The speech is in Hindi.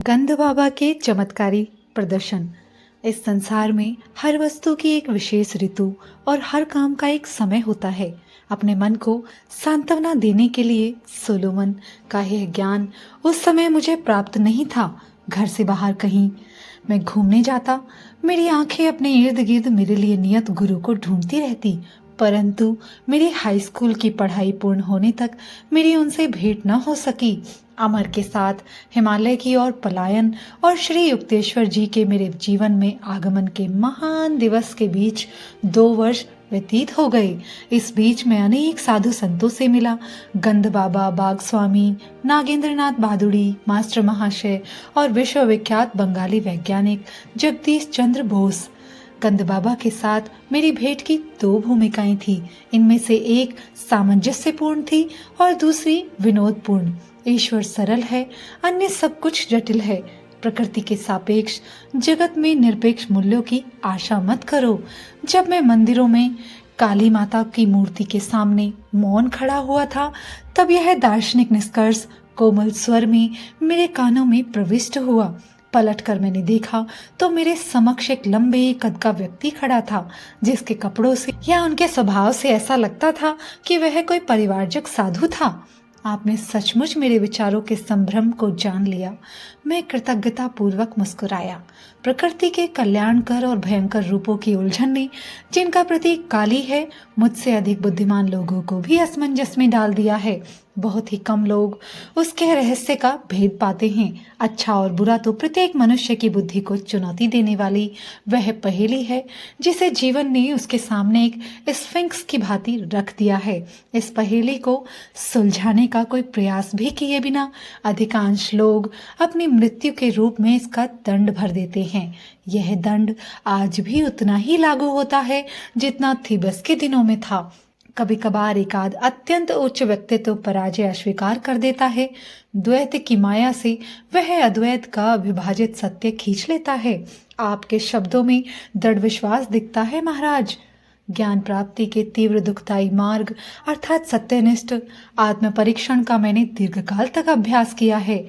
गंध बाबा के चमत्कारी प्रदर्शन। इस संसार में हर वस्तु की एक विशेष ऋतु और हर काम का एक समय होता है। अपने मन को सांत्वना देने के लिए सोलोमन का यह ज्ञान उस समय मुझे प्राप्त नहीं था। घर से बाहर कहीं मैं घूमने जाता, मेरी आंखें अपने इर्द गिर्द मेरे लिए नियत गुरु को ढूंढती रहती, परंतु मेरी हाई स्कूल की पढ़ाई पूर्ण होने तक मेरी उनसे भेंट न हो सकी। अमर के साथ हिमालय की ओर पलायन और श्री युक्तेश्वर जी के मेरे जीवन में आगमन के महान दिवस के बीच 2 वर्ष व्यतीत हो गए। इस बीच में अनेक साधु संतों से मिला। गंध बाबा, बाग स्वामी, नागेंद्रनाथ भादुड़ी, मास्टर महाशय और विश्वविख्यात बंगाली वैज्ञानिक जगदीश चंद्र बोस। गंध बाबा के साथ मेरी भेंट की 2 भूमिकाएं थी। इनमें से एक सामंजस्यपूर्ण थी और दूसरी विनोदपूर्ण। ईश्वर सरल है, अन्य सब कुछ जटिल है। प्रकृति के सापेक्ष जगत में निरपेक्ष मूल्यों की आशा मत करो। जब मैं मंदिरों में काली माता की मूर्ति के सामने मौन खड़ा हुआ था, तब यह दार्शनिक निष्कर्ष कोमल स्वर में मेरे कानों में प्रविष्ट हुआ। पलटकर मैंने देखा तो मेरे समक्ष एक लंबे कद का व्यक्ति खड़ा था, जिसके कपड़ों से या उनके स्वभाव से ऐसा लगता था कि वह कोई परिवारजक साधु था। आपने सचमुच मेरे विचारों के संभ्रम को जान लिया। मैं कृतज्ञता पूर्वक मुस्कुराया। प्रकृति के कल्याणकर और भयंकर रूपों की उलझन ने, जिनका प्रतीक काली है, मुझसे अधिक बुद्धिमान लोगों को भी असमंजस में डाल दिया है। बहुत ही कम लोग उसके रहस्य का भेद पाते हैं। अच्छा और बुरा तो प्रत्येक मनुष्य की बुद्धि को चुनौती देने वाली वह पहेली है, जिसे जीवन ने उसके सामने एक स्फिंक्स की भांति रख दिया है। इस पहेली को सुलझाने का कोई प्रयास भी किए बिना अधिकांश लोग अपनी मृत्यु के रूप में इसका दंड भर देते हैं। यह दंड आज भी उतना ही लागू होता है जितना थीबस के दिनों में था। कभी कभार एकाध अत्यंत उच्च व्यक्तित्व पराजय अस्वीकार कर देता है। द्वैत की माया से वह अद्वैत का विभाजित सत्य खींच लेता है। आपके शब्दों में दृढ़ विश्वास दिखता है महाराज। ज्ञान प्राप्ति के तीव्र दुखदायी मार्ग अर्थात सत्यनिष्ठ आत्म परीक्षण का मैंने दीर्घकाल तक अभ्यास किया है।